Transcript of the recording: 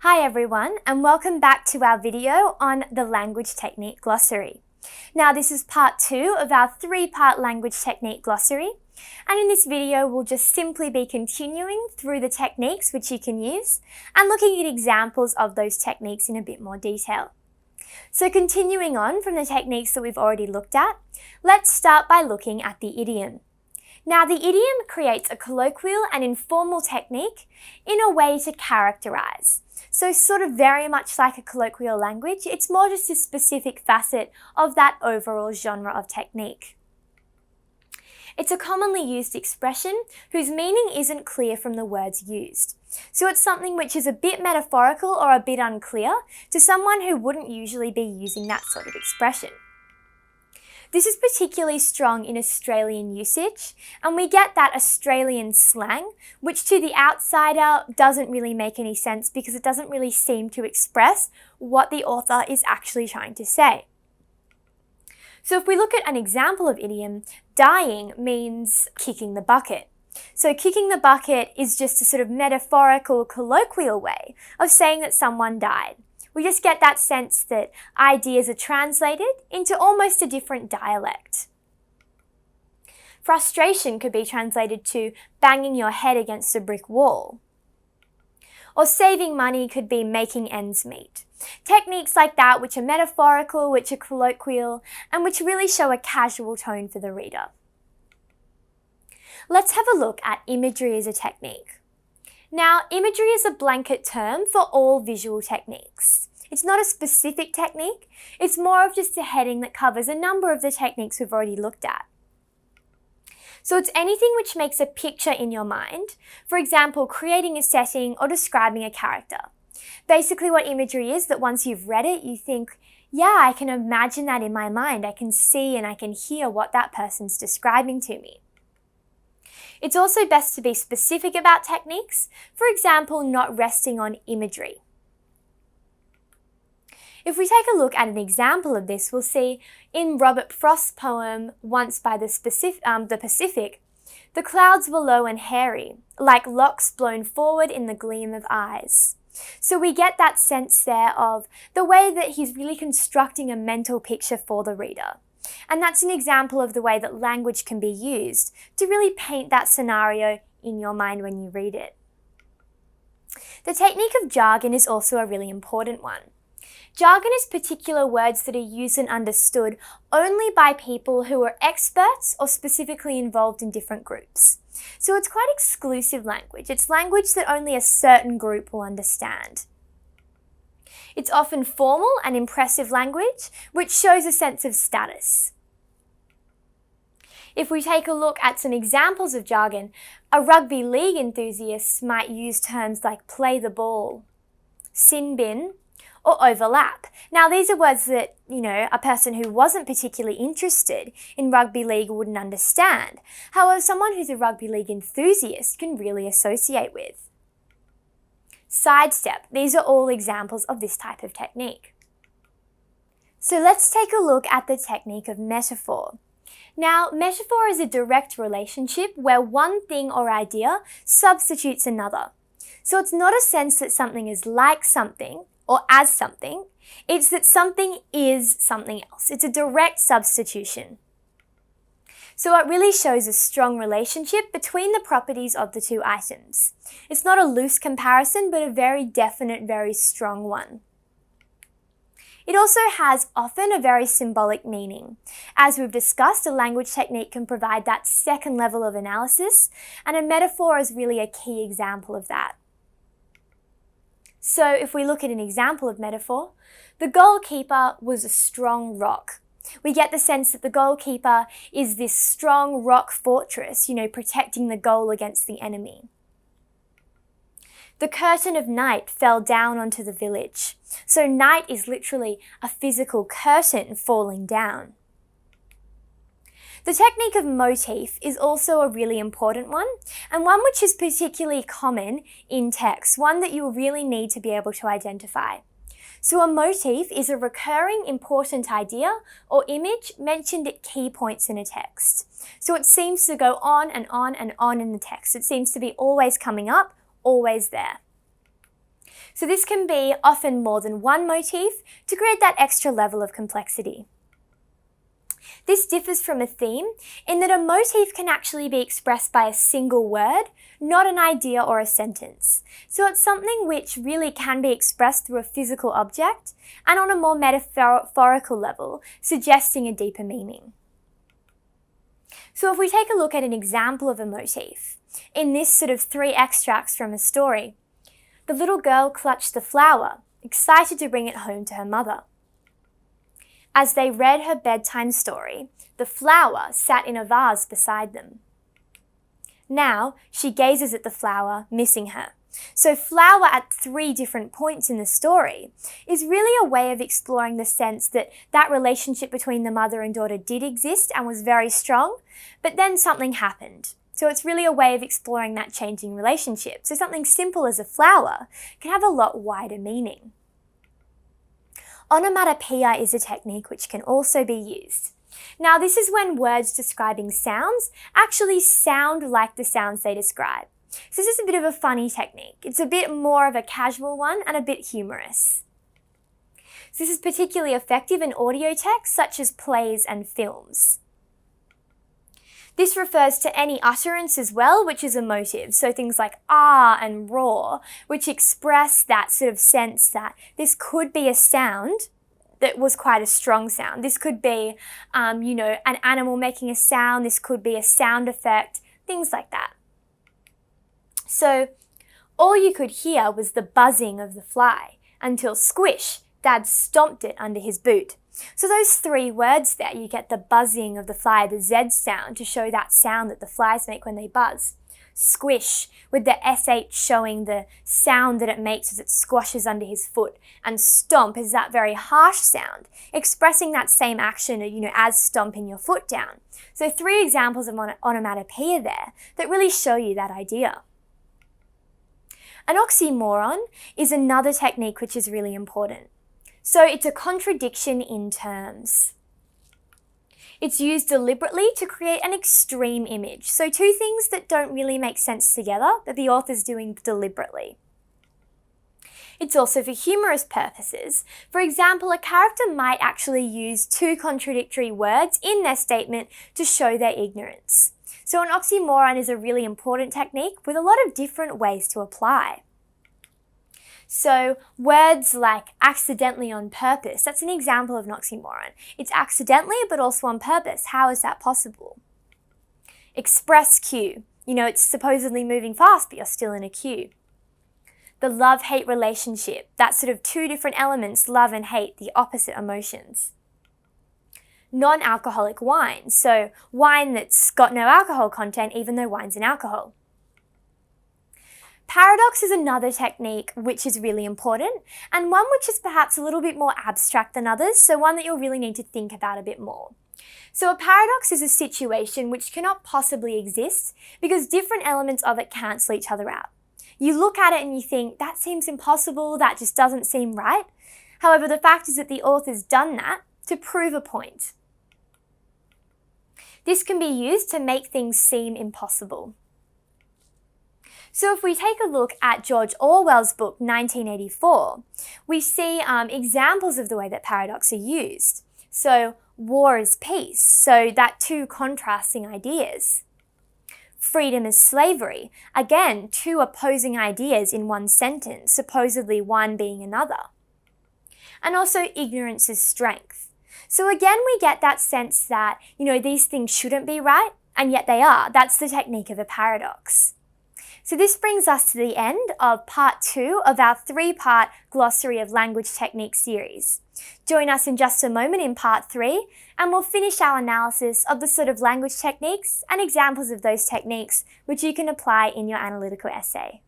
Hi everyone, and welcome back to our video on the Language Technique Glossary. Now this is part 2 of our 3-part Language Technique Glossary, and in this video we'll just simply be continuing through the techniques which you can use and looking at examples of those techniques in a bit more detail. So continuing on from the techniques that we've already looked at, let's start by looking at the idiom. Now, the idiom creates a colloquial and informal technique in a way to characterize. So sort of very much like a colloquial language, it's more just a specific facet of that overall genre of technique. It's a commonly used expression whose meaning isn't clear from the words used. So it's something which is a bit metaphorical or a bit unclear to someone who wouldn't usually be using that sort of expression. This is particularly strong in Australian usage, and we get that Australian slang, which to the outsider doesn't really make any sense because it doesn't really seem to express what the author is actually trying to say. So if we look at an example of idiom, dying means kicking the bucket. So kicking the bucket is just a sort of metaphorical, colloquial way of saying that someone died. We just get that sense that ideas are translated into almost a different dialect. Frustration could be translated to banging your head against a brick wall. Or saving money could be making ends meet. Techniques like that which are metaphorical, which are colloquial, and which really show a casual tone for the reader. Let's have a look at imagery as a technique. Now, imagery is a blanket term for all visual techniques. It's not a specific technique, it's more of just a heading that covers a number of the techniques we've already looked at. So it's anything which makes a picture in your mind, for example, creating a setting or describing a character. Basically what imagery is that once you've read it, you think, yeah, I can imagine that in my mind, I can see and I can hear what that person's describing to me. It's also best to be specific about techniques, for example, not resting on imagery. If we take a look at an example of this, we'll see in Robert Frost's poem, Once by the Pacific, the clouds were low and hairy, like locks blown forward in the gleam of eyes. So we get that sense there of the way that he's really constructing a mental picture for the reader. And that's an example of the way that language can be used to really paint that scenario in your mind when you read it. The technique of jargon is also a really important one. Jargon is particular words that are used and understood only by people who are experts or specifically involved in different groups. So it's quite exclusive language. It's language that only a certain group will understand. It's often formal and impressive language, which shows a sense of status. If we take a look at some examples of jargon, a rugby league enthusiast might use terms like play the ball, sin bin, or overlap. Now these are words that, a person who wasn't particularly interested in rugby league wouldn't understand. However, someone who's a rugby league enthusiast can really associate with. Sidestep. These are all examples of this type of technique. So let's take a look at the technique of metaphor. Now, metaphor is a direct relationship where one thing or idea substitutes another. So it's not a sense that something is like something or as something, it's that something is something else. It's a direct substitution. So it really shows a strong relationship between the properties of the two items. It's not a loose comparison, but a very definite, very strong one. It also has often a very symbolic meaning. As we've discussed, a language technique can provide that second level of analysis, and a metaphor is really a key example of that. So if we look at an example of metaphor, the goalkeeper was a strong rock. We get the sense that the goalkeeper is this strong rock fortress, protecting the goal against the enemy. The curtain of night fell down onto the village. So night is literally a physical curtain falling down. The technique of motif is also a really important one, and one which is particularly common in text, one that you'll really need to be able to identify. So a motif is a recurring important idea or image mentioned at key points in a text. So it seems to go on and on and on in the text. It seems to be always coming up, always there. So this can be often more than one motif to create that extra level of complexity. This differs from a theme in that a motif can actually be expressed by a single word, not an idea or a sentence. So it's something which really can be expressed through a physical object and on a more metaphorical level, suggesting a deeper meaning. So if we take a look at an example of a motif, in this sort of 3 extracts from a story, the little girl clutched the flower, excited to bring it home to her mother. As they read her bedtime story, the flower sat in a vase beside them. Now she gazes at the flower, missing her. So flower at 3 different points in the story is really a way of exploring the sense that that relationship between the mother and daughter did exist and was very strong, but then something happened. So it's really a way of exploring that changing relationship. So something simple as a flower can have a lot wider meaning. Onomatopoeia is a technique which can also be used. Now this is when words describing sounds actually sound like the sounds they describe. So this is a bit of a funny technique. It's a bit more of a casual one and a bit humorous. So this is particularly effective in audio text such as plays and films. This refers to any utterance as well, which is a motive. So things like ah and raw, which express that sort of sense that this could be a sound that was quite a strong sound. This could be, an animal making a sound. This could be a sound effect, things like that. So all you could hear was the buzzing of the fly until squish, Dad stomped it under his boot. So those 3 words there, you get the buzzing of the fly, the Z sound, to show that sound that the flies make when they buzz. Squish, with the SH showing the sound that it makes as it squashes under his foot. And stomp is that very harsh sound, expressing that same action, as stomping your foot down. So 3 examples of onomatopoeia there that really show you that idea. An oxymoron is another technique which is really important. So it's a contradiction in terms. It's used deliberately to create an extreme image. So 2 things that don't really make sense together that the author's doing deliberately. It's also for humorous purposes. For example, a character might actually use 2 contradictory words in their statement to show their ignorance. So an oxymoron is a really important technique with a lot of different ways to apply. So words like accidentally on purpose, that's an example of an oxymoron. It's accidentally but also on purpose. How is that possible? Express queue. It's supposedly moving fast but you're still in a queue. The love-hate relationship, that's sort of 2 different elements, love and hate, the opposite emotions. Non-alcoholic wine, so wine that's got no alcohol content even though wine's an alcohol. Paradox is another technique which is really important and one which is perhaps a little bit more abstract than others, so one that you'll really need to think about a bit more. So a paradox is a situation which cannot possibly exist because different elements of it cancel each other out. You look at it and you think, that seems impossible, that just doesn't seem right. However, the fact is that the author's done that to prove a point. This can be used to make things seem impossible. So if we take a look at George Orwell's book 1984, we see examples of the way that paradox are used. So war is peace, so that 2 contrasting ideas. Freedom is slavery, again 2 opposing ideas in one sentence, supposedly one being another. And also ignorance is strength. So again we get that sense that, these things shouldn't be right, and yet they are. That's the technique of a paradox. So this brings us to the end of part 2 of our 3-part Glossary of Language Techniques series. Join us in just a moment in part 3 and we'll finish our analysis of the sort of language techniques and examples of those techniques which you can apply in your analytical essay.